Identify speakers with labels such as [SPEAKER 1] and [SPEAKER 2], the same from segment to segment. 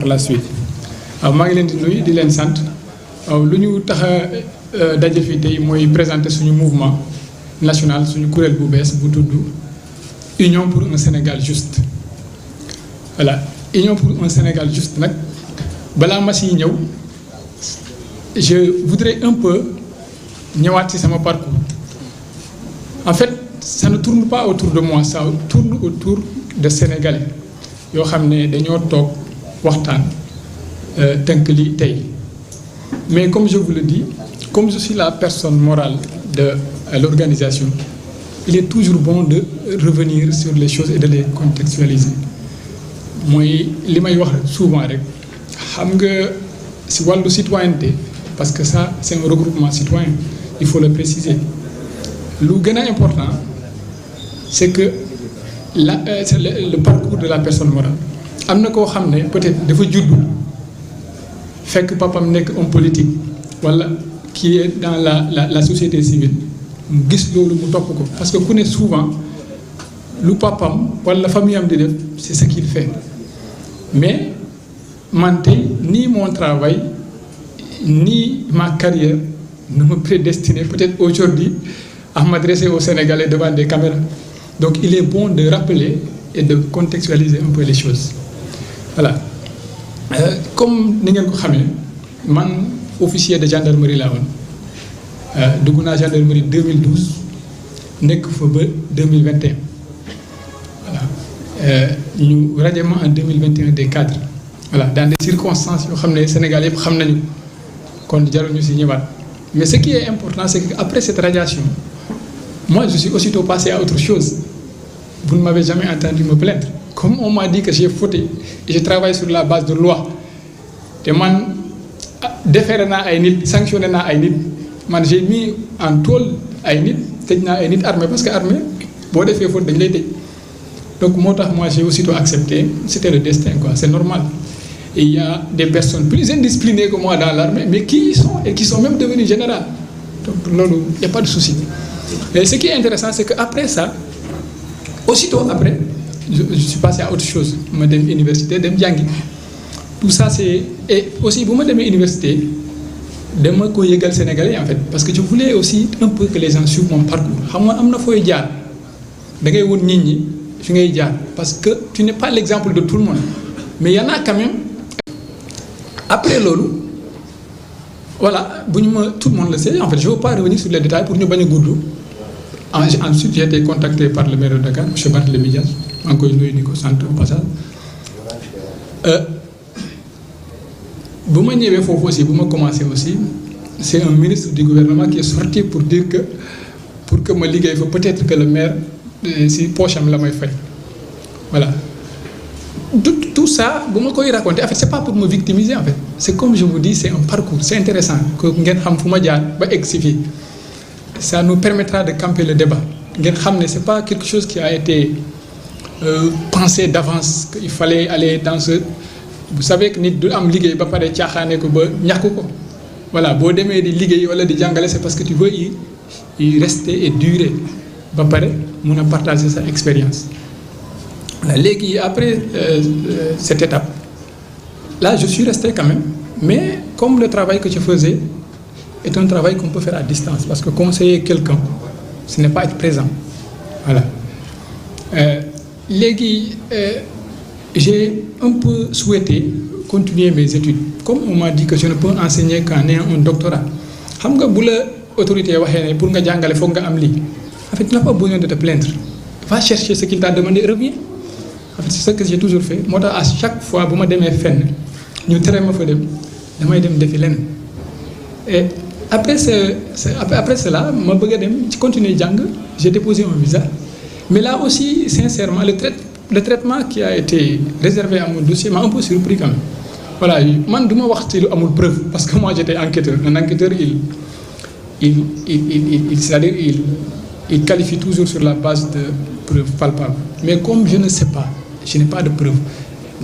[SPEAKER 1] par la suite maa ngi leen di nuyu di leen sant lu ñu tax a daje fii tey mooy présenter suñu mouvement national suñu kuréel bu bees bu tudd Union pour un Sénégal juste. Voilà, Union pour un Sénégal juste nag balaa ma siy ñëw je voudrais un peu ñëwaat ci sama parcours. En fait, ça ne tourne pas autour de moi, ça tourne autour de Sénégalais yoo xam ne dañoo toog waxtaan tënk li tey. Mais comme je vous le dis, comme je suis la personne morale de l'organisation, il est toujours bon de revenir sur les choses et de les contextualiser. Mooy li may wax souvent rek xam nga si wàllu citoyenneté parce que ça c'est un regroupement citoyen, il faut le préciser. Lu gën a important c'est que c'est le parcours de la personne morale. Am na koo xam ne peut-être dafa juddu fekk papam nekk homme politique wala qui est dans la société civile mu gis loolu mu topp ko parce que ku ne souvent lu papam wala famille am di def c'est ce qu'il fait. Mais man tey ni mon travail ni ma carrière ne me prédestinait peut-être aujourd'hui à m'adresser aux Sénégalais devant des caméras. Donc il est bon de rappeler et de contextualiser un peu les choses. Voilà. Comme ni ngeen ko xamee man officier de gendarmerie laa woon dugg naa gendarmerie 2012 nekk fa ba 2021. Voilà. Ñu radiement en 2021 des cadres. Voilà, dans des circonstances yoo xam ne Sénégal yëpp xam nañu kon jarul ñu si ñëwaat. Mais ce qui est important c'est qu'après cette radiation moi je suis aussitôt passé à autre chose. Vous ne m'avez jamais entendu me plaindre. Comme on m'a dit que j'ai fauté et je travaille sur la base de loi te man déféré naa ay nit sanctionné naa ay nit man j'ai mis en tôle ay nit tëj naa ay nit armée parce que armée boo defee faute dañ lay tëj. Donc moo tax moi j'ai aussitôt accepté, c'était le destin quoi, c'est normal. Et il y a des personnes plus indisciplinées que moi dans l'armée mais qui y sont et qui sont même devenues générales. Donc loolu il y a pas de souci. Et ce qui est intéressant c'est que après ça aussitôt après je suis passé à autre chose ma dem université dem jàngi. Tout ça c'est et aussi bu ma demee université dama ko yëgal Sénégalais en fait parce que je voulais aussi un peu que les gens suivent mon parcours. Xam nga am na fooy jaar da ngay won nit ñi fi ngay jaar parce que tu n'es pas l'exemple de tout le monde mais il y en a quand même. Après loolu voilà bu ñu ma tout le monde le sait en fait je veux pas revenir sur les détails pour ñu bañ a gudd. Ensuite j'ai été contacté par le maire de Dakar monsieur Barthélémy Dias maa ngi koy nuyu di ko sant au passage. Bu ma ñëwee foofu aussi bu ma commencé aussi c'est un ministre du gouvernement qui est sorti pour dire que pour que ma liggéey fa peut-être que le maire si poche am la may fay. Voilà tout ça bu ma koy raconter en fait c'est pas pour me victimiser en fait c'est comme je vous dis c'est un parcours c'est intéressant que ngeen xam fu ma jaar ba egg si fii. Ça nous permettra de camper le débat ngeen xam ne c'est pas quelque chose qui a été pensé d'avance qu'il fallait aller dans ce vous savez que nit du am liggéey ba pare caaxaane ko ba ñàkk ko voilà boo demee di liggéey wala di jàngale c'est parce que tu veux y rester et durer ba pare mun a partager sa expérience. Voilà léegi après cette étape là je suis resté quand même mais comme le travail que je faisais est un travail qu'on peut faire à distance parce que conseiller quelqu'un ce n'est pas être présent. Voilà léegi j'ai un peu souhaité continuer mes études comme on m'a dit que je ne peux enseigner qu'en ayant un doctorat. Xam nga bu la autorité waxee ne pour nga jàngale foog nga am lii en fait tu n'as pas besoin de te plaindre va chercher ce qu'il t'a demandé reviens. En fait c'est ce que j'ai toujours fait moo tax à chaque fois bu ma demee fenn ñu tere ma fa dem damay dem defi lenn. Et après cela ma bëgg a dem ci continuer jàng j'ai déposé un visa mais là aussi sincèrement le traitement qui a été réservé à mon dossier m'a un peu surpris quand même. Voilà man du ma wax ci lu amul preuve parce que moi j'étais enquêteur un enquêteur c'est-à-dire il qualifie toujours sur la base de preuves palpables mais comme je ne sais pas je n'ai pas de preuve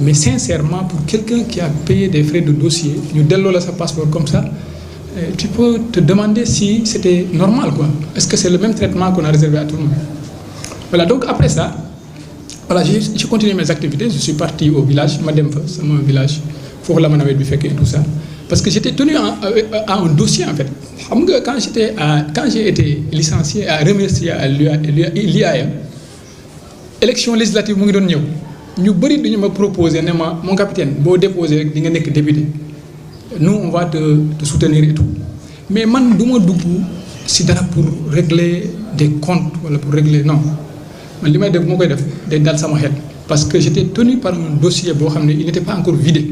[SPEAKER 1] mais sincèrement pour quelqu'un qui a payé des frais de dossier ñu delloo la sa passeport comme ça. Tu peux te demander si c'était normal quoi. Est-ce que c'est le même traitement qu'on a réservé à tout le monde? Voilà donc après ça voilà j'ai continué mes activités je suis parti au village ma dem fa sama village foofu la ma nawet bi fekkee tout ça parce que j'étais tenu à un dossier en fait xam nga quand j'ai été licencié à remercier à l'IAM élection législative mu ngi doon ñëw ñu bëri dañu ma proposer ne ma mon capitaine boo déposé rek di nga nekk député nous on va te soutenir et tout mais man du ma dugg si dara pour régler des comptes wala pour régler non man li may def moo koy def day dal sama xel parce que j'étais tenu par un dossier boo xam ne il n'était pas encore vidé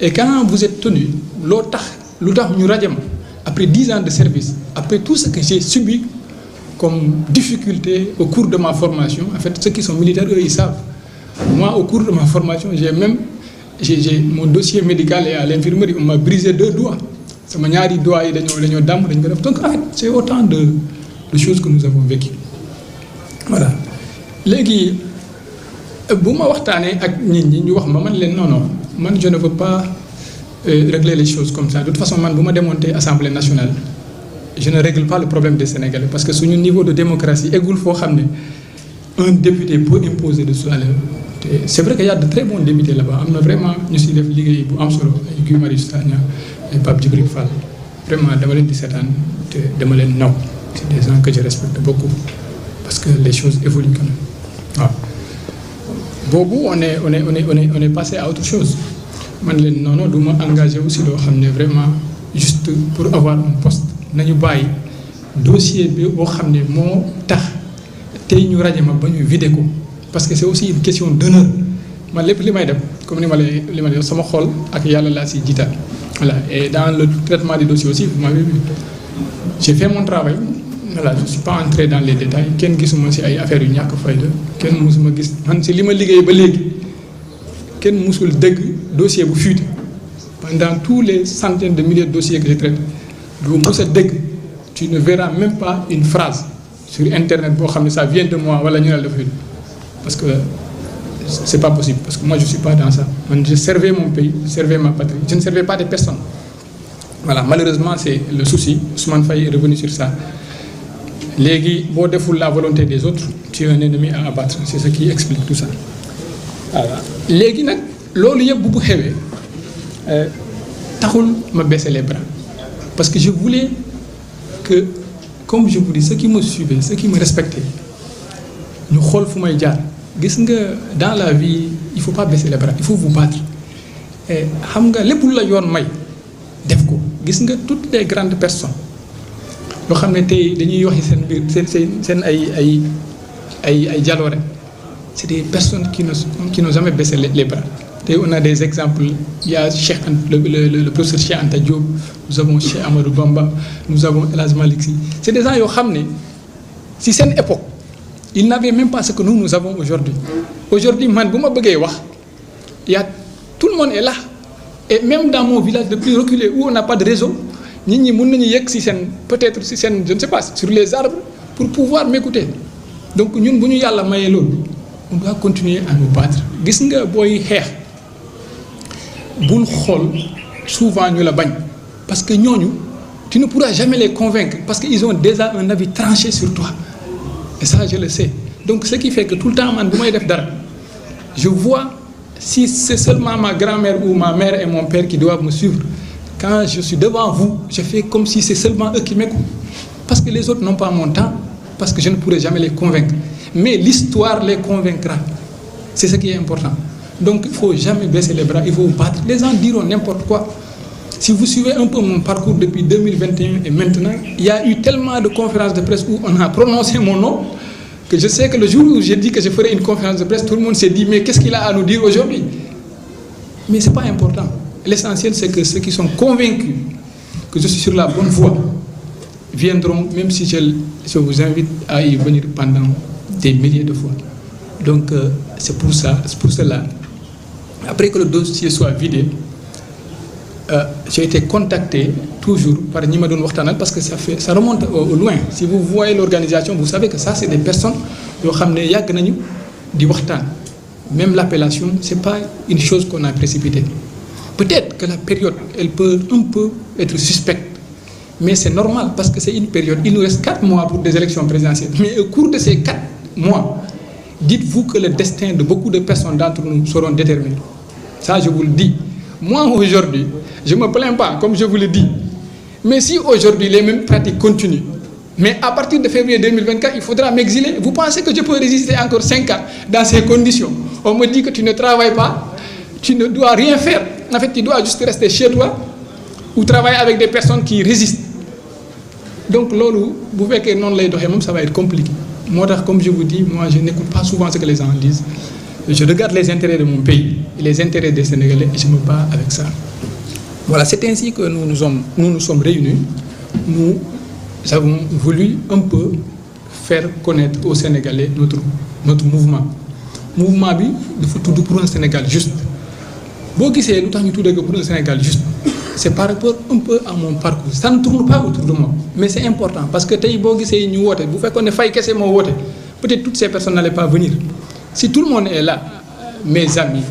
[SPEAKER 1] et quand vous êtes tenu loo tax lu tax ñu rajo ma après 10 ans de service après tout ce que j'ai subi comme difficulté au cours de ma formation en fait ceux qui sont militaires eux ils savent moi au cours de ma formation j'ai mon dossier médical et à l'infirmerie on m'a brisé 2 doigts sama ñaari doigts yi dañoo damm dañ ko def donc en fait c'est autant de choses que nous avons vécues voilà léegi bu ma waxtaanee ak nit ñi ñu wax ma man leen non man je ne veux pas régler les choses comme ça de toute façon man bu ma démonté Assemblée nationale je ne règle pas le problème des Sénégalais parce que suñu niveau de démocratie eggul foo xam ne un député peut imposer de soi te c'est vrai qu'il y a de très bons députés là-bas am na vraiment ñu si def liggéey bu am solo ay Guy Marius Sagna ay Pape Djibril Fall vraiment dama leen di seetaan te dama leen naw c'est des gens que je respecte beaucoup parce que les choses évoluent quand même waaw boobu on est passé à autre chose man leen non du ma engagé aussi loo xam ne vraiment juste pour avoir un poste nañu bàyyi dossier bi boo xam ne moo tax tey ñu rajo ma ba ñu vidé ko parce que c'est aussi une question d'honneur man lépp li may def comme li ma lay sama xol ak yàlla laa si jiital voilà et dans le traitement des dossiers aussi vous m'avez vu j'ai fait mon travail voilà je suis pas entré dans les détails kenn gisuma si ay affaires yu ñàkk fayda kenn musuma gis man si li ma liggéey ba léegi kenn musul dëgg dossier bu fuité pendant tous les centaines de milliers de dossiers que je traite doo mus a dëgg tu ne verras même pas une phrase sur internet boo xam ne ça vient de moi wala ñu ne la fuite parce que c'est pas possible parce que moi je suis pas dans ça man je servais mon pays je servais ma patrie je ne servais pas des personnes voilà malheureusement c'est le souci Ousmane Faye est revenu sur ça léegi boo deful la volonté des autres tu es un ennemi à abattre c'est ce qui explique tout ça voilà léegi nag loolu yëpp bu xewee taxul ma baisser les bras parce que je voulais que comme je vous dis ceux qui me suivaient ceux qui me respectaient ñu xool fu may jaar gis nga dans la vie il faut pas baisser les bras il faut vous battre xam nga lépp lu la yoon may def ko gis nga toutes les grandes personnes yoo xam ne tey dañuy waxi seen biir seen ay jaloore c'est des personnes qui n'ont jamais baissé les bras tey on a des exemples il y a Cheikh le professeur Cheikh Anta Diop nous avons Cheikh Amadou Bamba nous avons El Hadj Malick Sy c'est des gens yoo xam ne si seen époque ils n'avaient même pas ce que nous avons aujourd'hui man bu ma bëggee wax y a tout le monde est là et même dans mon village le plus reculé où on n'a pas de réseau nit ñi mën nañu yegg si seen peut-être si seen je ne sais pas sur les arbres pour pouvoir m'écouter donc ñun bu ñu yàlla mayee loolu on doit continuer à nous battre gis nga booy xeex bul xool souvent ñu la bañ parce que ñooñu tu ne pourras jamais les convaincre parce que ils ont déjà un avis tranché sur toi et ça je le sais donc ce qui fait que tout le temps man bu may def dara je vois si c'est seulement ma grand-mère ou ma mère et mon père qui doivent me suivre quand je suis devant vous je fais comme si c'est seulement eux qui m'écoutent parce que les autres n'ont pas mon temps parce que je ne pourrai jamais les convaincre mais l'histoire les convaincra c'est ce qui est important donc il faut jamais baisser les bras il faut battre les gens diront n'importe quoi si vous suivez un peu mon parcours depuis 2021 et maintenant il y a eu tellement de conférences de presse où on a prononcé mon nom que je sais que le jour où j'ai dit que je ferais une conférence de presse tout le monde s'est dit mais qu'est-ce qu'il a à nous dire aujourd'hui mais c'est pas important l'essentiel c'est que ceux qui sont convaincus que je suis sur la bonne voie viendront même si je vous invite à y venir pendant des milliers de fois donc c'est pour cela après que le dossier soit vidé j'ai été contacté toujours par ñi ma doon waxtaanal parce que ça remonte au loin si vous voyez l'organisation vous savez que ça c'est des personnes yoo xam ne yàgg nañu di waxtaan même l'appellation c'est pas une chose qu'on a précipitée peut-être que la période elle peut un peu être suspecte mais c'est normal parce que c'est une période il nous reste 4 mois pour des élections présidentielles mais au cours de ces 4 mois dites-vous que le destin de beaucoup de personnes d'entre nous seront déterminés ça je vous le dis Moi, aujourd'hui, je ne me plains pas, comme je vous le dis. Mais si aujourd'hui, les mêmes pratiques continuent, mais à partir de février 2024, il faudra m'exiler. Vous pensez que je peux résister encore 5 ans dans ces conditions? On me dit que tu ne travailles pas, tu ne dois rien faire. En fait, tu dois juste rester chez toi ou travailler avec des personnes qui résistent. Donc, vous voyez que non, ça va être compliqué. Moi, comme je vous dis, moi, je n'écoute pas souvent ce que les gens disent. Je regarde les intérêts de mon pays et les intérêts des Sénégalais et je me bats avec ça. Voilà, c'est ainsi que nous nous sommes réunis. Nous avons voulu un peu faire connaître aux Sénégalais notre mouvement. Mouvement, il faut tout pour un Sénégal juste. Bon, qui c'est l'autant tout pour un Sénégal juste. C'est par rapport un peu à mon parcours. Ça ne tourne pas autour de moi, mais c'est important parce que vous faites qu'on est failli que c'est mon vote. Peut-être toutes ces personnes n'allaient pas venir. Si tout le monde est là, mes amis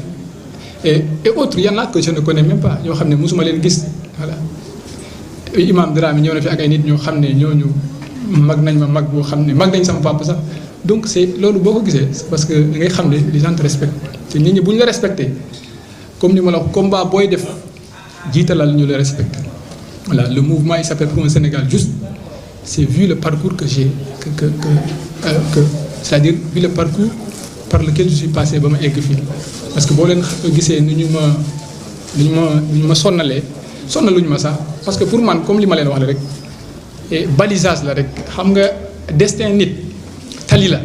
[SPEAKER 1] et autres, il y en a que je ne connais même pas. Yo xamné musuma len gis voilà. Imam Dramé ñëw na fi ak ay nit ñoo xamné ñooñu mag nañ ma mag bo xamné mag nañ sama papa sax. Donc c'est lolu boko gisé parce que ngay xamné les gens te respectent. Té nit ñi buñ la respecté comme ni ma la combat boy def jitalal ñu le respecte. Voilà, le mouvement il s'appelle Pour un Sénégal juste. C'est vu le parcours que j'ai c'est-à-dire vu le parcours par lequel je suis passé ba ma egg fii parce que boo leen gisee ni ñu ma sonnaluñu ma sax parce que pour man comme li ma leen wax la rek et balisage la rek xam nga destin nit tali la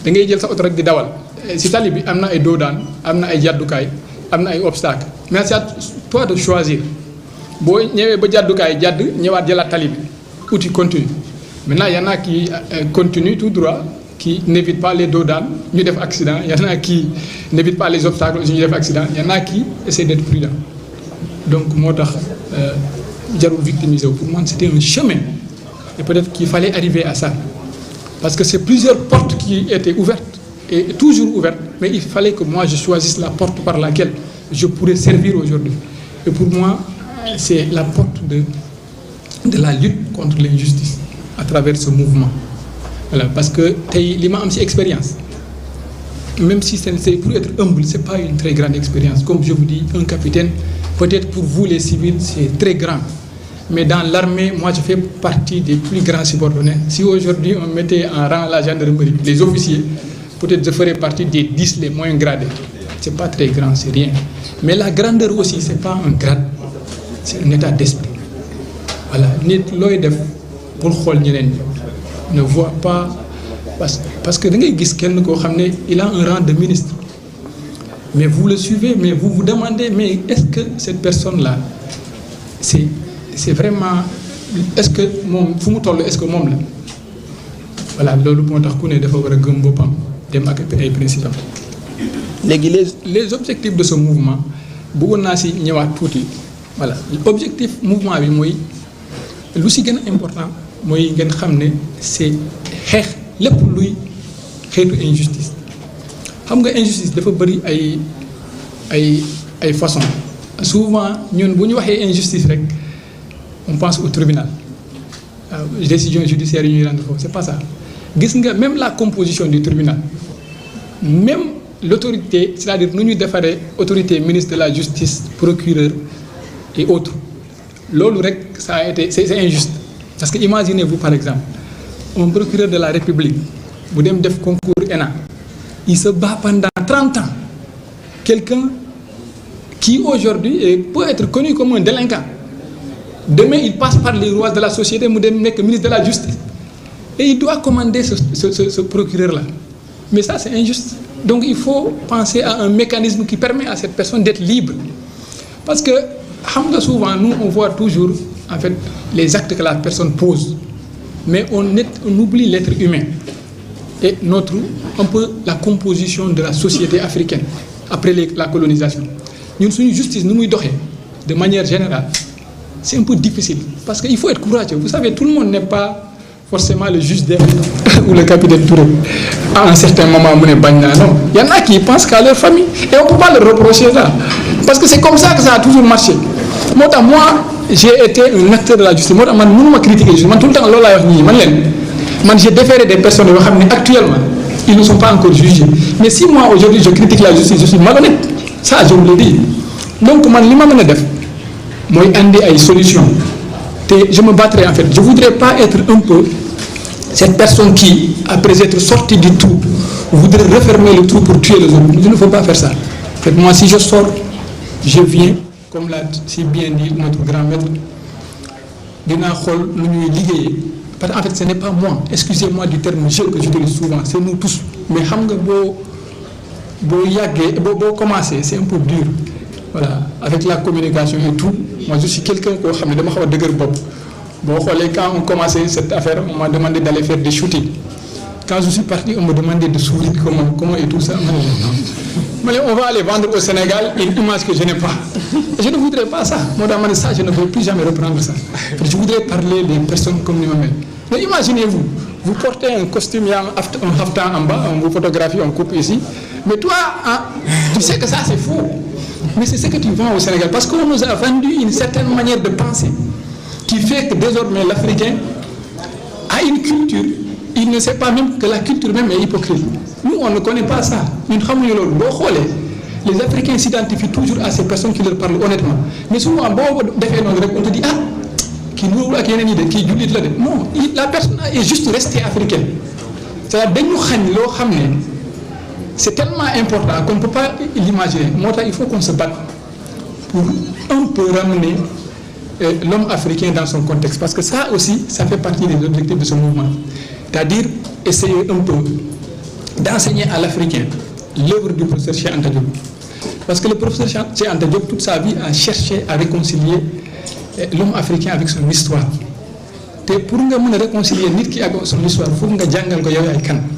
[SPEAKER 1] da ngay jël sa oto rek di dawal si tali bi am na ay doodaan am na ay jàddukaay am na ay obstacle mais c'est à toi de choisir boo ñëwee ba jàddukaay jàdd ñëwaat jëlaat tali bi outil continue maintenant y en a qui continue tout droit qui n'évite pas les dos d'âne, nous def accident. Il y en a qui n'évite pas les obstacles, nous def accident. Il y en a qui essaient d'être prudents. Donc, moi, jarul victimiser. Pour moi, c'était un chemin. Et peut-être qu'il fallait arriver à ça. Parce que c'est plusieurs portes qui étaient ouvertes, et toujours ouvertes. Mais il fallait que moi, je choisisse la porte par laquelle je pourrais servir aujourd'hui. Et pour moi, c'est la porte de la lutte contre l'injustice à travers ce mouvement. Voilà, parce que l'imam a une expérience. Même si c'est pour être humble, ce n'est pas une très grande expérience. Comme je vous dis, un capitaine, peut-être pour vous les civils, c'est très grand. Mais dans l'armée, moi je fais partie des plus grands subordonnés. Si aujourd'hui on mettait en rang la gendarmerie, les officiers, peut-être je ferais partie des 10 les moins gradés. Ce n'est pas très grand, c'est rien. Mais la grandeur aussi, ce n'est pas un grade, c'est un état d'esprit. Voilà, pour ne voit pas parce que il a un rang de ministre mais vous le suivez mais vous vous demandez mais est-ce que cette personne là c'est vraiment est-ce que mon fu mu toll est-ce que moom la voilà loolu moo tax ku ne dafa war a gëm boppam dem ak ay principes léegi les objectifs de ce mouvement bëggoon naa si ñëwaat tuuti voilà objectif mouvement bi mooy lu si gën a important mooy ngeen xam ne c'est xeex lépp luy xeetu injustice xam nga injustice dafa bëri ay façon souvent ñun bu ñu waxee injustice rek on pense au tribunal décision judiciaire yi ñuy rendre foofu c'est pas ça gis nga même la composition du tribunal même l'autorité c'est-à-dire nu ñuy defaree autorité ministre de la justice procureur et autres loolu rek ça a été c'est injuste. Parce que imaginez-vous par exemple, un procureur de la République, vous avez un concours ENA, il se bat pendant 30 ans. Quelqu'un qui aujourd'hui peut être connu comme un délinquant. Demain, il passe par les rouages de la société, vous devez être ministre de la Justice. Et il doit commander ce procureur-là. Mais ça, c'est injuste. Donc il faut penser à un mécanisme qui permet à cette personne d'être libre. Parce que, souvent, nous, on voit toujours en fait, les actes que la personne pose. Mais on oublie l'être humain. Et un peu la composition de la société africaine après la colonisation. Nous sommes justice, nous de manière générale. C'est un peu difficile. Parce qu'il faut être courageux. Vous savez, tout le monde n'est pas forcément le juge d'être ou le capitaine Touré. À un certain moment, non. Il y en a qui pensent qu'à leur famille. Et on ne peut pas leur reprocher ça. Parce que c'est comme ça que ça a toujours marché. Moi, j'ai été un acteur de la justice. Moi, je ne peux pas critiquer la justice. Tout le temps, j'ai déféré des personnes qui actuellement, ils ne sont pas encore jugés. Mais si moi, aujourd'hui, je critique la justice, je suis malhonnête. Ça, je vous le dis. donc man li ma mën a def mooy andi ay solution te je me battrai en fait je voudrais pas être un peu cette personne qui après être sortie du trou voudrait refermer le trou pour tuer les autres. Il ne faut pas faire ça. En fait, moi si je sors je viens comme l'a si bien dit notre grand maître dinaa xool lu ñuy liggéeyee parce que en fait ce n'est pas moi excusez-moi du terme je que j'utilise souvent c'est nous tous mais xam nga boo yàggee boo commencé c'est un peu dur voilà avec la communication et tout moi je suis quelqu'un koo xam ne dama xaw a dëgër bopp boo xoolee quand on commençait cette affaire on m'a demandé d'aller faire des shootings quand je suis parti on me demandait de sourire comment et tout ça mais on va aller vendre au Sénégal une image que je n'ai pas je ne voudrais pas ça moo tax ma ne ça je ne veux plus jamais reprendre ça je voudrais parler des personnes comme ni ma mel mais imaginez-vous vous portez un costume, il y a un haftan en bas, on vous photographie, on coupe ici. Mais toi, hein, tu sais que ça c'est faux. Mais c'est ce que tu vends au Sénégal. Parce qu'on nous a vendu une certaine manière de penser qui fait que désormais l'Africain a une culture. Il ne sait pas même que la culture même est hypocrite. Nous, on ne connaît pas ça. Les Africains s'identifient toujours à ces personnes qui leur parlent honnêtement. Mais souvent, on te dit, ah, non, la personne est juste restée africaine. C'est tellement important qu'on ne peut pas l'imaginer. Il faut qu'on se batte pour un peu ramener l'homme africain dans son contexte. Parce que ça aussi, ça fait partie des objectifs de ce mouvement. C'est-à-dire essayer un peu d'enseigner à l'Africain l'œuvre du professeur Cheikh Anta Diop. Parce que le professeur Cheikh Anta Diop, toute sa vie, a cherché à réconcilier l'homme africain avec son histoire. Et pour nga réconcilier nit ki avec son histoire, il faut que tu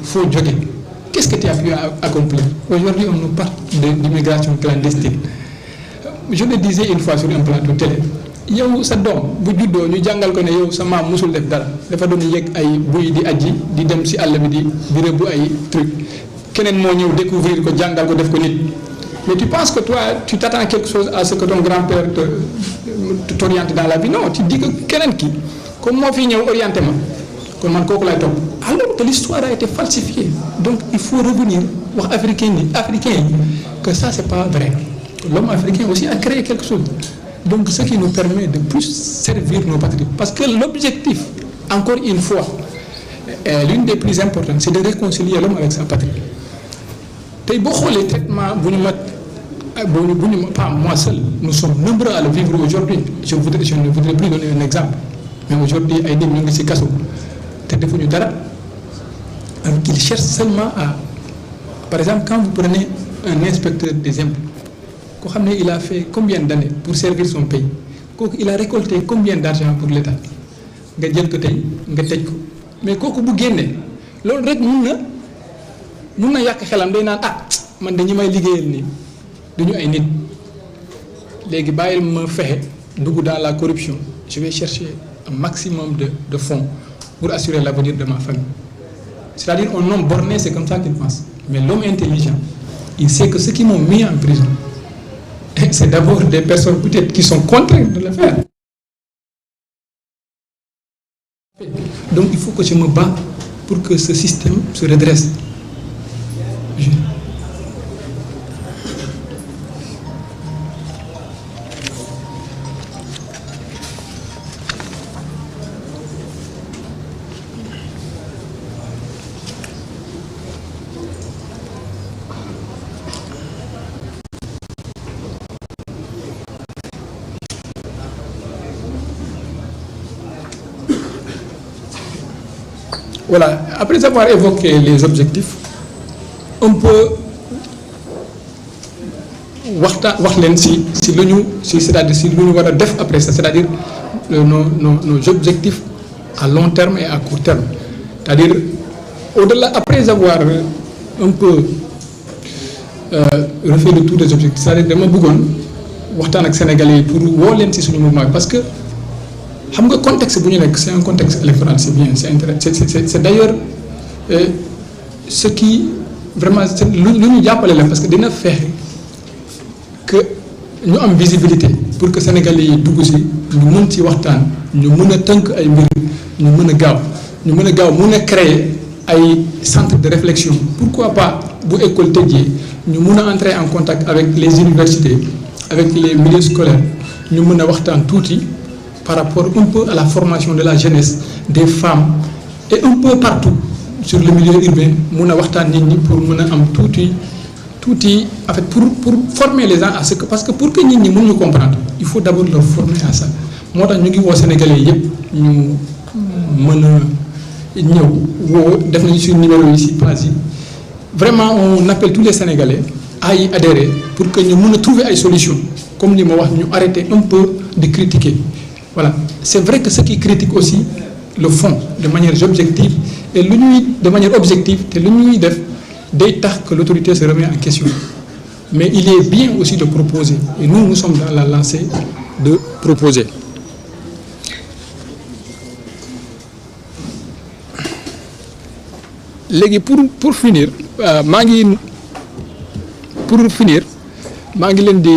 [SPEAKER 1] faut jóge. Qu'est-ce que tu as pu accomplir? Aujourd'hui, on nous parle d'immigration clandestine. Je le disais une fois sur un plateau télé. yow sa doom bu juddoo ñu jàngal ko ne yow sa maam musul def dara dafa doon yegg ay buy di aji di dem ci àll bi di rëbb ay truc keneen moo ñëw découvrir ko jàngal ko def ko nit mais tu penses que toi tu t'attends quelque chose à ce que ton grand-père t'oriente dans la vie non tu dis que keneen ki comme moo fi ñëw orienté ma kon man kooku lay topp alors que l'histoire a été falsifiée donc il faut revenir wax africain que ça c'est pas vrai l'homme africain aussi a créé quelque chose. Donc, ce qui nous permet de plus servir nos patriotes. Parce que l'objectif, encore une fois, l'une des plus importantes, c'est de réconcilier l'homme avec sa patrie. Les traitements, pas moi seul, nous sommes nombreux à le vivre aujourd'hui. Je ne voudrais plus donner un exemple. Mais aujourd'hui, il y a des gens qui cherchent seulement à... Par exemple, quand vous prenez un inspecteur des impôts, il a fait combien d'années pour servir son pays? Il a récolté combien d'argent pour l'État? Mais kooku bu génné loolu rek mun na yak xelam day naan ah man dañu may liggéeyal ni duñu ay nit légui bayil ma fexé dugg dans la corruption je vais chercher un maximum de fonds pour assurer l'avenir de ma famille. C'est-à-dire un homme borné c'est comme ça qu'il pense, mais l'homme intelligent il sait que ceux qui m'ont mis en prison c'est d'abord des personnes peut-être qui sont contraintes de le faire. Donc il faut que je me bats pour que ce système se redresse. Voilà, après avoir évoqué les objectifs, on peut après ça, c'est-à-dire nos objectifs à long terme et à court terme. C'est-à-dire, au-delà, après avoir un peu refait le tour des objectifs, c'est-à-dire, je vais avec Sénégalais pour voir ce mouvement. Parce que le contexte c'est un contexte électoral, c'est bien, c'est intéressant. C'est d'ailleurs ce qui vraiment nous parce que dina faire que nous avons visibilité pour que Sénégalais yi dugg ci ñu mën ci waxtaan ñu mëna tënk ay mbir ñu mëna gaaw créer ay centre de réflexion. Pourquoi pas bu école tëjee ñu mëna entrer en contact avec les universités avec les milieux scolaires ñu mën a waxtaan tuuti par rapport un peu à la formation de la jeunesse des femmes et un peu partout sur le milieu urbain mun a waxtaan nit ñi pour mën a am tuuti en fait pour former les gens à ce que parce que pour que nit ñi mën ñu comprendre il faut d'abord leur former à ça moo tax ñu ngi woo Sénégalais yëpp ñu mën a ñëw woo def nañu suñu numéro yi ci page yi vraiment on appelle tous les Sénégalais à y adhérer pour que ñu mën a trouver ay solutions comme li ma wax ñu arrêter un peu de critiquer voilà c'est vrai que ceux qui critiquent aussi le font de manière objective et lu ñuy de manière objective te lu ñuy def day tax que l'autorité se remet en question mais il est bien aussi de proposer et nous sommes dans la lancée de proposer. Léegi pour finir maa ngi leen di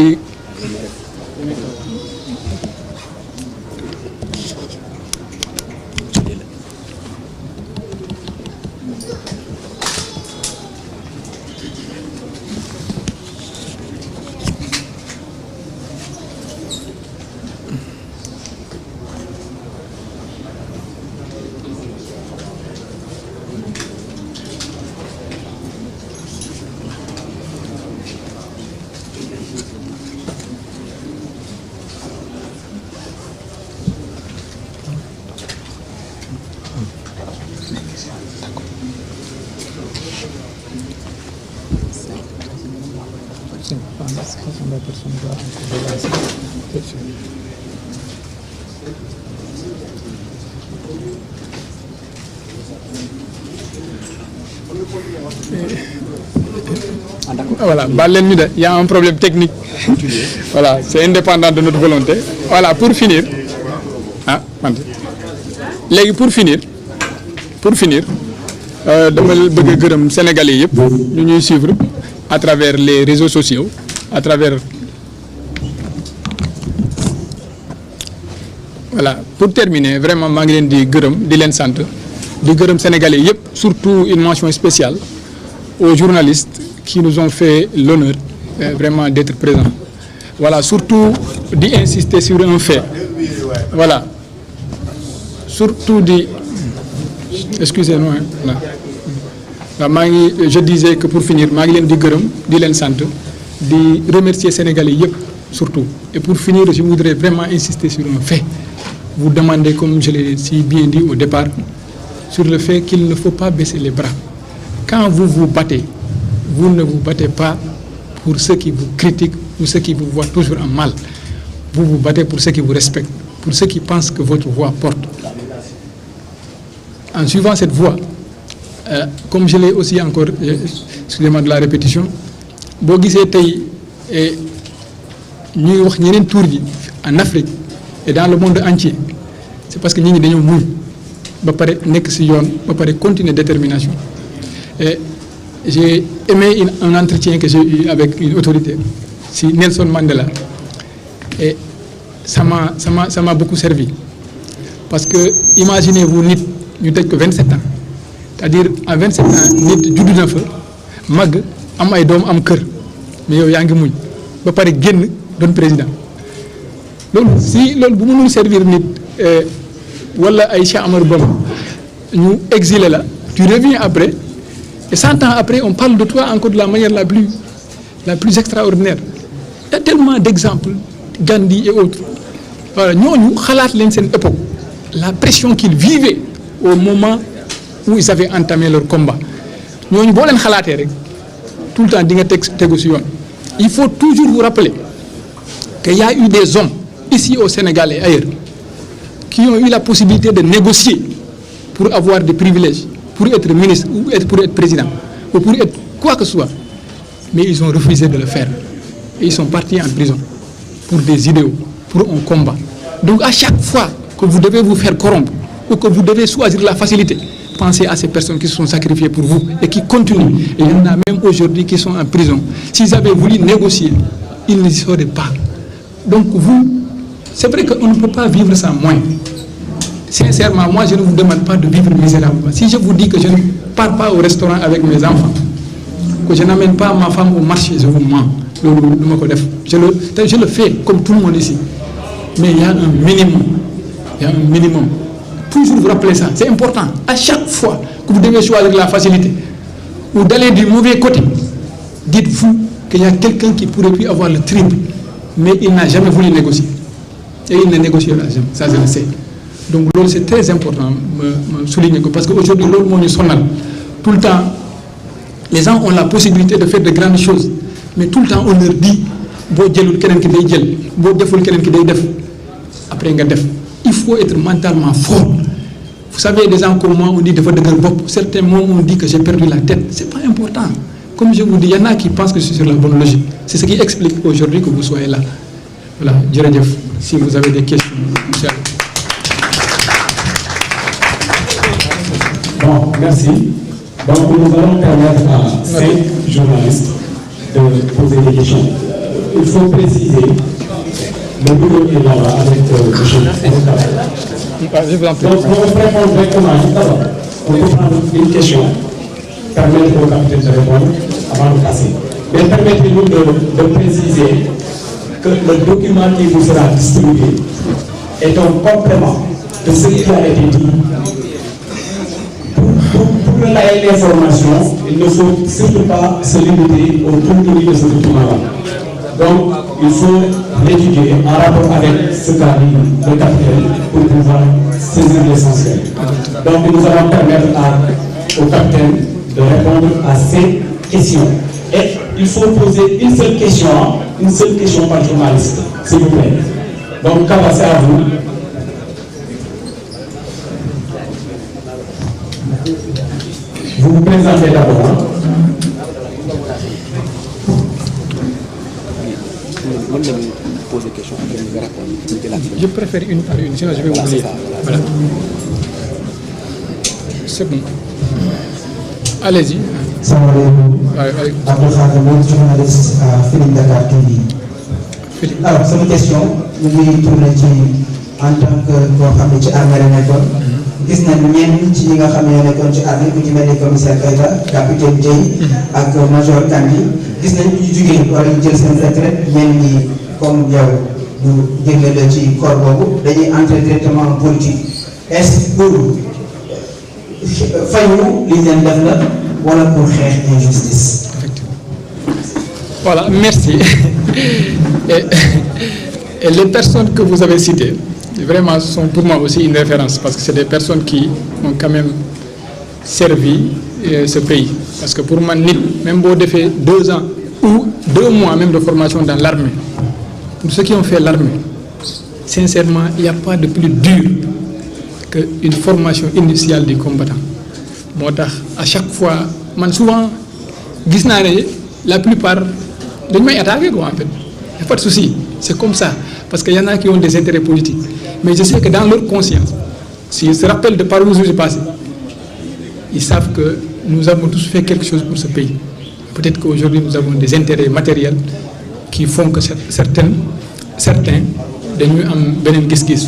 [SPEAKER 1] voilà baal leen ñu de y a un problème technique voilà c'est indépendant de notre volonté voilà pour finir léegi pour finir dama bëgg a gërëm Sénégalais yëpp ñu ñuy suivre à travers les réseaux sociaux à travers voilà pour terminer vraiment maa ngi leen di gërëm di leen sant di gërëm Sénégalais yëpp surtout une mention spéciale aux journalistes qui nous ont fait l'honneur vraiment d'être présents voilà surtout di insister sur un fait voilà surtout di excusez-moi maa ngi je disais que pour finir maa ngi leen di gërëm di leen sant di remercier Sénégalais yëpp surtout et pour finir je voudrais vraiment insister sur un fait vous demandez comme je l'ai si bien dit au départ sur le fait qu'il ne faut pas baisser les bras quand vous vous battez vous ne vous battez pas pour ceux qui vous critiquent ou ceux qui vous voient toujours en mal vous vous battez pour ceux qui vous respectent pour ceux qui pensent que votre voix porte en suivant cette voie comme je l'ai aussi encore excusez-moi de la répétition boo gisee tey ñuy wax ñeneen tour yi en Afrique et dans le monde entier c'est parce que nit ñi dañoo muñ ba pare nekk ci yoon ba pare continuer détermination et j'ai aimé un entretien que j'ai eu avec une autorité si Nelson Mandela et ça m'a beaucoup servi parce que imaginez-vous nit ñu tëj ko 27 ans c'est-à-dire en 27 ans nit juddu na fa màgg am ay doom am kër mais yow yaa ngi muñ ba pare génn doon président loolu bu mënul servir nit wala ay Cheikh Amadou Bamba ñu exilé la tu reviens après et 100 ans après on parle de toi encore de la manière la plus extraordinaire il y a tellement d'exemples Gandhi et autres voilà ñooñu xalaat leen seen époque la pression qu'ils vivaient au moment où ils avaient entamé leur combat ñooñu boo leen xalaatee rek tout le temps di nga tegu ci yoon il faut toujours vous rappeler qu'il y a eu des hommes ici au Sénégal et ailleurs qui ont eu la possibilité de négocier pour avoir des privilèges pour être ministre ou pour être président ou pour être quoi que ce soit mais ils ont refusé de le faire et ils sont partis en prison pour des idéaux pour un combat donc à chaque fois que vous devez vous faire corrompre ou que vous devez choisir la facilité pensez à ces personnes qui se sont sacrifiées pour vous et qui continuent et il y en a même aujourd'hui qui sont en prison s'ils avaient voulu négocier ils n'y seraient pas donc vous c'est vrai qu'on ne peut pas vivre sans moyens sincèrement moi je ne vous demande pas de vivre misérablement si je vous dis que je ne pars pas au restaurant avec mes enfants que je n'amène pas ma femme au marché je vous mens Je le fais comme tout le monde ici. Mais il y a un minimum. Il y a un minimum. Toujours vous rappeler ça, c'est important. À chaque fois que vous devez choisir la facilité ou d'aller du mauvais côté, dites-vous qu'il y a quelqu'un qui pourrait plus avoir le triple, mais il n'a jamais voulu négocier. Et il ne négociera jamais, ça je le sais. Donc c'est très important de souligner parce qu'aujourd'hui, tout le temps, les gens ont la possibilité de faire de grandes choses, mais tout le temps on leur dit après il faut être mentalement fort. Vous savez, des gens comme moi, on dit de certains moments on dit que j'ai perdu la tête. C'est pas important. Comme je vous dis, il y en a qui pensent que je suis sur la bonne logique. C'est ce qui explique aujourd'hui que vous soyez là. Voilà, Djeredjef, si vous avez des questions.
[SPEAKER 2] Bon, merci. Donc nous allons permettre à 5 journalistes de poser des questions. Il faut préciser, le bureau est là avec le chef. Donc on répond directement. On peut prendre une question, permettre au capitaine de répondre avant de passer. Mais permettez-nous de préciser que le document qui vous sera distribué est un complément de ce qui a été dit. Pour l'information, il ne faut surtout pas se limiter au contenu de ce document-là. Donc, il faut l'étudier en rapport avec ce qu'a dit le capitaine pour pouvoir saisir l'essentiel. Donc, nous allons permettre au capitaine de répondre à ces questions. Et il faut poser une seule question par journaliste, s'il vous plaît. Donc, Kaba, c'est à vous. Vous vous présentez d'abord.
[SPEAKER 1] Je préfère une par une, sinon je vais oublier. Voilà. C'est bon. Allez-y.
[SPEAKER 3] Salam alaikum. Abdou Khadim, journaliste à Feeling Dakar TV. Alors, c'est une question. Nous voulons tourner en tant que armée. Gis nañ ñenn ci ñi nga xam ne ñoo nekkoon ci armée ku ci mel ni commissaire Keita, capitaine Dieye ak major Kandji gis nañ ñu jugee war a jël seen retraite ñenn ñi comme yow ñu jégle la ci corps boobu dañuy entrer directement en politique. Est-ce pour fayu li leen def la wala pour xeex injustice?
[SPEAKER 1] Voilà, merci. Et les personnes que vous avez citées vraiment sont pour moi aussi une référence parce que c'est des personnes qui ont quand même servi ce pays. Parce que pour moi, même si on fait 2 ans ou 2 mois même de formation dans l'armée, pour ceux qui ont fait l'armée, sincèrement, il n'y a pas de plus dur qu'une formation initiale du combattant. Moi, à chaque fois, souvent, la plupart de mes attaqués, en fait. Il n'y a pas de souci, c'est comme ça. Parce qu'il y en a qui ont des intérêts politiques. Mais je sais que dans leur conscience, s'ils se rappellent de par où je suis passé, ils savent que nous avons tous fait quelque chose pour ce pays. Peut-être qu'aujourd'hui, nous avons des intérêts matériels qui font que certains dañuy am beneen gis-gis.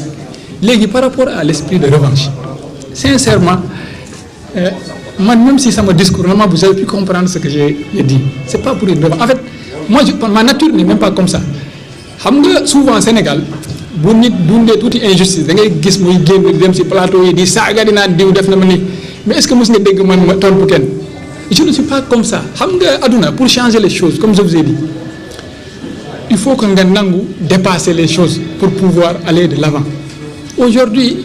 [SPEAKER 1] Léegi par rapport à l'esprit de revanche, sincèrement, même si ça me discours, normalement, vous avez pu comprendre ce que j'ai dit. Ce n'est pas pour une revanche. En fait, moi, ma nature n'est même pas comme ça. Souvent au Sénégal, bu nit dundee tuuti injustice da ngay gis muy génn dem ci plateau yi di saaga di naan diw def na ma ni mais est-ce que mos nga dégg man ma tontu kenn? Je ne suis pas comme ça. Aduna, pour changer les choses, comme je vous ai dit, il faut que nga nangu dépasser les choses pour pouvoir aller de l'avant. Aujourd'hui,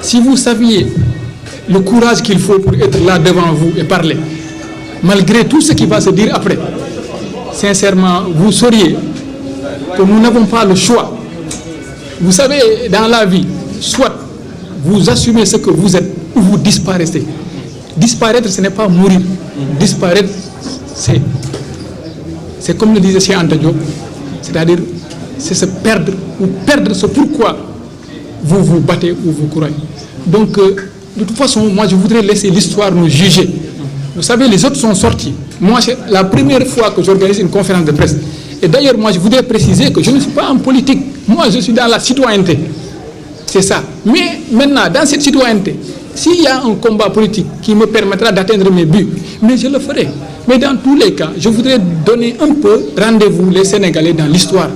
[SPEAKER 1] si vous saviez le courage qu'il faut pour être là devant vous et parler, malgré tout ce qui va se dire après, sincèrement, vous sauriez que nous n'avons pas le choix. Vous savez, dans la vie, soit vous assumez ce que vous êtes ou vous disparaissez. Disparaître, ce n'est pas mourir. Disparaître, c'est comme le disait Cheikh Anta Diop, c'est-à-dire c'est se perdre ou perdre ce pourquoi vous vous battez ou vous courez. Donc, de toute façon, moi je voudrais laisser l'histoire nous juger. Vous savez, les autres sont sortis. Moi, c'est la première fois que j'organise une conférence de presse. Et d'ailleurs, moi, je voudrais préciser que je ne suis pas en politique. Moi, je suis dans la citoyenneté. C'est ça. Mais maintenant, dans cette citoyenneté, s'il y a un combat politique qui me permettra d'atteindre mes buts, mais je le ferai. Mais dans tous les cas, je voudrais donner un peu rendez-vous les Sénégalais dans l'histoire.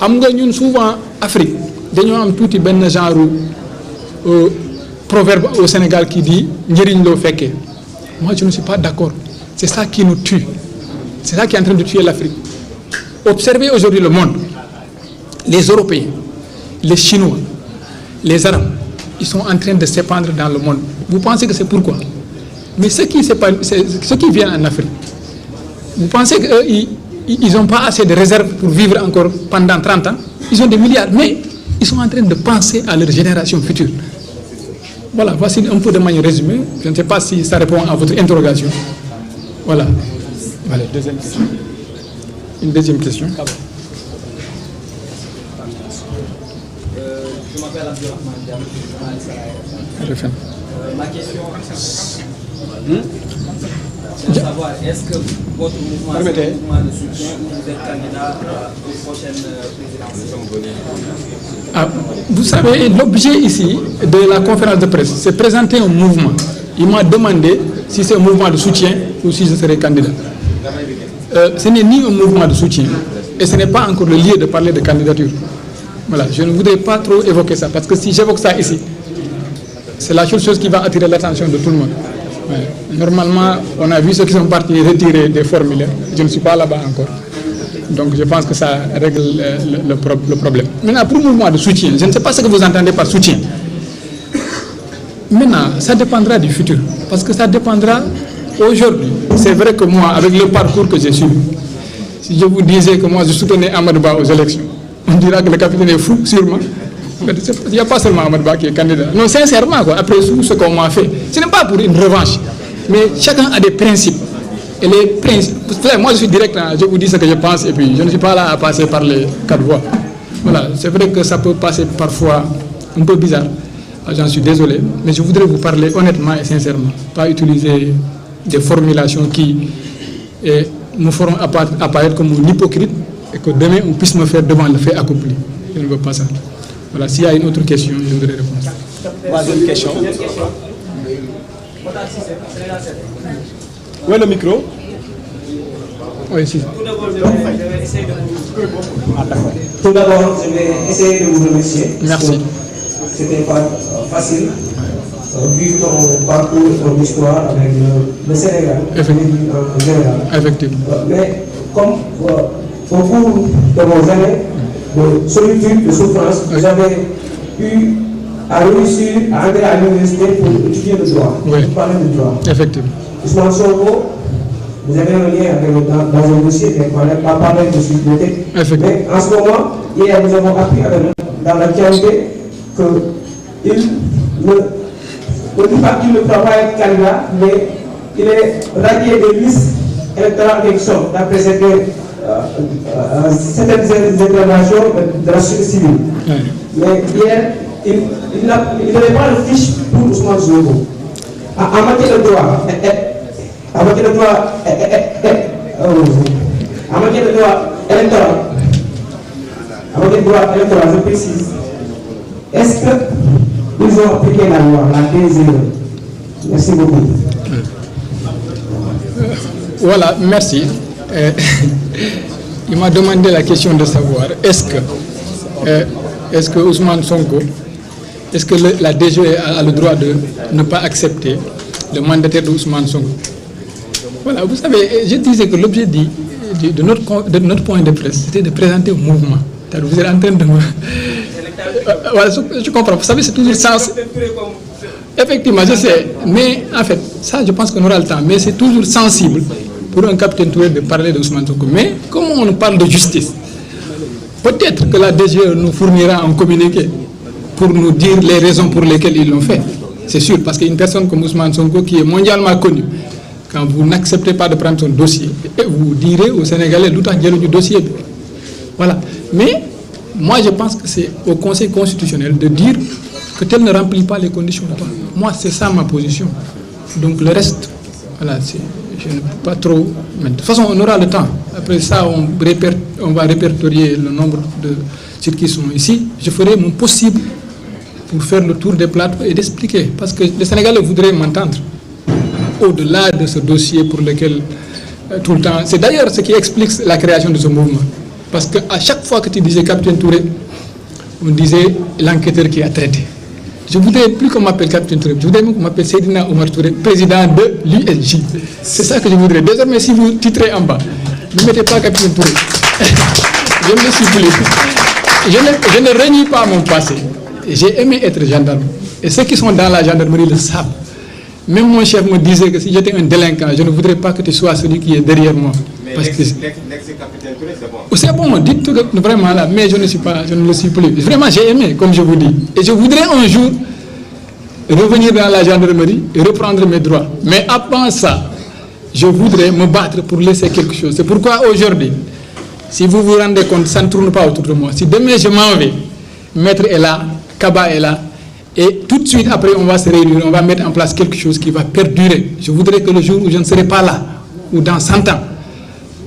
[SPEAKER 1] Nous, souvent, Afrique, nous avons tout un genre proverbe au Sénégal qui dit « Njeriñ lo fekke ». Moi, je ne suis pas d'accord. C'est ça qui nous tue. C'est ça qui est en train de tuer l'Afrique. Observez aujourd'hui le monde. Les Européens, les Chinois, les Arabes, ils sont en train de s'épandre dans le monde. Vous pensez que c'est pourquoi? Mais ceux qui viennent en Afrique, vous pensez qu'ils n'ont pas assez de réserves pour vivre encore pendant 30 ans? Ils ont des milliards, mais ils sont en train de penser à leur génération future. Voilà, voici un peu de manière résumée. Je ne sais pas si ça répond à votre interrogation. Voilà. Voilà, deuxième question. Une deuxième question.
[SPEAKER 4] Je m'appelle Abdurrahman Diam, je suis journaliste à la RFM. Ma question, c'est de savoir, est-ce que votre mouvement est un mouvement de soutien ou vous êtes candidat aux prochaines présidentielles?
[SPEAKER 1] Vous savez, l'objet ici de la conférence de presse, c'est présenter un mouvement. Il m'a demandé si c'est un mouvement de soutien ou si je serai candidat. Ce n'est ni un mouvement de soutien et ce n'est pas encore le lieu de parler de candidature. Voilà, je ne voudrais pas trop évoquer ça parce que si j'évoque ça ici, c'est la seule chose qui va attirer l'attention de tout le monde. Ouais. Normalement, on a vu ceux qui sont partis retirer des formulaires. Je ne suis pas là-bas encore. Donc je pense que ça règle le problème. Maintenant, pour le mouvement de soutien, je ne sais pas ce que vous entendez par soutien. Maintenant, ça dépendra du futur. Parce que ça dépendra aujourd'hui. C'est vrai que moi, avec le parcours que j'ai suivi, si je vous disais que moi je soutenais Amadou Ba aux élections, on dira que le capitaine est fou, sûrement. Il n'y a pas seulement Amadou Ba qui est candidat. Non, sincèrement, quoi, après tout ce qu'on m'a fait, ce n'est pas pour une revanche. Mais chacun a des principes. Et les principes. Moi, je suis direct, hein, je vous dis ce que je pense, et puis je ne suis pas là à passer par les quatre voies. Voilà, c'est vrai que ça peut passer parfois un peu bizarre. J'en suis désolé, mais je voudrais vous parler honnêtement et sincèrement. Pas utiliser des formulations qui me feront apparaître comme un hypocrite et que demain on puisse me faire devant le fait accompli. Je ne veux pas ça. Voilà, s'il y a une autre question, je voudrais répondre.
[SPEAKER 5] Troisième question. Où est le micro?
[SPEAKER 1] Oui, ici.
[SPEAKER 3] Tout d'abord, je vais essayer de vous remercier.
[SPEAKER 1] Merci.
[SPEAKER 3] C'était pas facile, vu ton parcours et ton histoire avec le Sénégal, en général.
[SPEAKER 1] Effectivement.
[SPEAKER 3] Mais comme au cours de vos années de solitude, de souffrance, vous avez eu à réussir à entrer à l'université pour étudier le droit,
[SPEAKER 1] Oui.
[SPEAKER 3] pour parler du droit.
[SPEAKER 1] Effectivement.
[SPEAKER 3] Ousmane Sonko, vous avez un lien avec, dans un dossier, mais on n'a pas parlé de sécurité. Mais en ce moment, hier, nous avons appris dans l'actualité qu'il ne pas qu'il ne peut pas être candidat, mais il est radié des listes électorales avec son, d'après certaines interventions de la société civile. Oui. Mais hier, il n'avait pas de fiche pour Ousmane Sonko. En matière de droit, en matière de droit électoral, je précise. Est-ce qu'ils ont appliqué la loi, la DSE? Merci beaucoup.
[SPEAKER 1] Voilà, merci. Il m'a demandé la question de savoir est-ce que Ousmane Sonko, est-ce que la DGE a le droit de ne pas accepter le mandataire de Ousmane Sonko? Voilà, vous savez, je disais que l'objet de notre point de presse, c'était de présenter un mouvement. Vous êtes en train de me... Voilà, je comprends. Vous savez, c'est toujours sensible. Effectivement, je sais. Mais en fait, ça, je pense qu'on aura le temps. Mais c'est toujours sensible pour un capitaine Touré de parler de Ousmane Sonko. Mais comment on parle de justice? Peut-être que la DGE nous fournira un communiqué pour nous dire les raisons pour lesquelles ils l'ont fait. C'est sûr, parce qu'une personne comme Ousmane Sonko, qui est mondialement connue, quand vous n'acceptez pas de prendre son dossier, vous direz aux Sénégalais d'où t'as du dossier. Voilà. Mais moi, je pense que c'est au Conseil constitutionnel de dire que tel ne remplit pas les conditions. Moi, c'est ça ma position. Donc le reste, voilà, je ne peux pas trop... Mais de toute façon, on aura le temps. Après ça, on va répertorier le nombre de ceux qui sont ici. Je ferai mon possible pour faire le tour des plateaux et d'expliquer. Parce que les Sénégalais voudraient m'entendre. Au-delà de ce dossier pour lequel tout le temps. C'est d'ailleurs ce qui explique la création de ce mouvement. Parce qu'à chaque fois que tu disais Capitaine Touré, on disait l'enquêteur qui a traité. Je voudrais plus qu'on m'appelle Capitaine Touré, je voudrais qu'on m'appelle Seydina Omar Touré, président de l'USJ. C'est ça que je voudrais. Désormais, si vous titrez en bas, ne mettez pas Capitaine Touré. Je ne le suis plus. Je ne renie pas mon passé. J'ai aimé être gendarme. Et ceux qui sont dans la gendarmerie le savent. Même mon chef me disait que si j'étais un délinquant, je ne voudrais pas que tu sois celui qui est derrière moi. Parce que
[SPEAKER 5] l'ex-capitaine Touré, c'est bon.
[SPEAKER 1] C'est bon, dites vraiment là, mais je ne le suis plus. Vraiment, j'ai aimé, comme je vous dis. Et je voudrais un jour revenir dans la gendarmerie et reprendre mes droits. Mais avant ça, je voudrais me battre pour laisser quelque chose. C'est pourquoi aujourd'hui, si vous vous rendez compte, ça ne tourne pas autour de moi. Si demain je m'en vais, Maître est là, Kaba est là, et tout de suite après on va se réunir, on va mettre en place quelque chose qui va perdurer. Je voudrais que le jour où je ne serai pas là, ou dans 100 ans,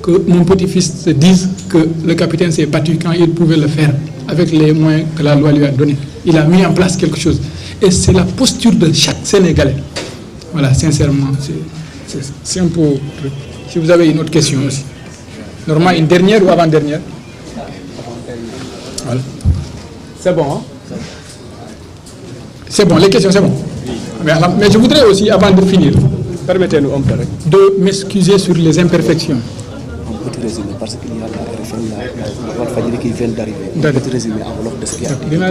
[SPEAKER 1] que mon petit-fils se dise que le capitaine s'est battu quand il pouvait le faire, avec les moyens que la loi lui a donnés. Il a mis en place quelque chose. Et c'est la posture de chaque Sénégalais. Voilà, sincèrement, c'est un peu... Si vous avez une autre question aussi. Normalement, une dernière ou avant-dernière? Voilà. C'est bon, hein? C'est bon, les questions, c'est bon. Mais je voudrais aussi, avant de finir, permettez-nous un peu de m'excuser sur les imperfections.
[SPEAKER 6] Un petit résumé, parce qu'il y a la RFM qui vient d'arriver. Un petit résumé en wolof de ce qui a été.
[SPEAKER 1] Une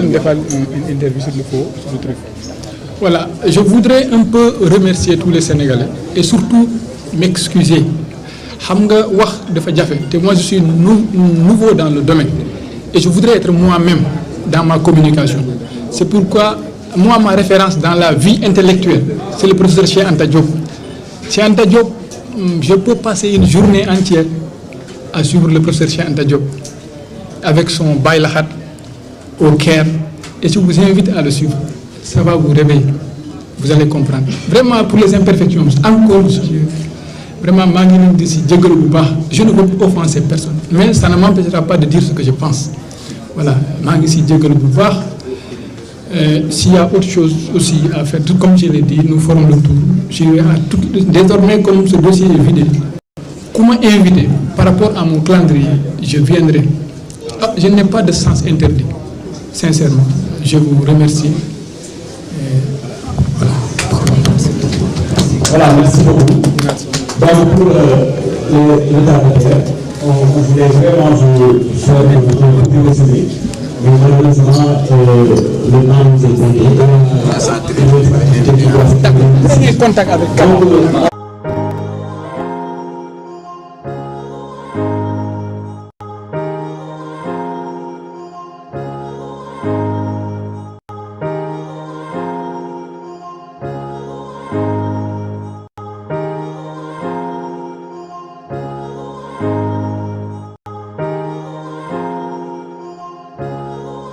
[SPEAKER 1] interview sur le faux, sur le truc. Voilà, je voudrais un peu remercier tous les Sénégalais et surtout m'excuser. Moi, je suis nouveau dans le domaine et je voudrais être moi-même dans ma communication. C'est pourquoi, moi, ma référence dans la vie intellectuelle, c'est le professeur Cheikh Anta Diop. Cheikh Anta Diop, je peux passer une journée entière à suivre le professeur Cheikh Anta Diop avec son Baylahat au Caire. Et je vous invite à le suivre. Ça va vous réveiller. Vous allez comprendre. Vraiment, pour les imperfections, encore, vraiment, je ne veux pas offenser personne. Mais ça ne m'empêchera pas de dire ce que je pense. Voilà, s'il y a autre chose aussi à faire, tout comme je l'ai dit, nous ferons le tour. Désormais, comme ce dossier est vidé, comment inviter par rapport à mon calendrier, je viendrai. Je n'ai pas de sens interdit, sincèrement. Je vous remercie.
[SPEAKER 2] Voilà, merci beaucoup. Donc pour l'état de terre, on voulait vraiment faire un petit résumé. Mais malheureusement, le temps nous est donné.
[SPEAKER 1] Contact avec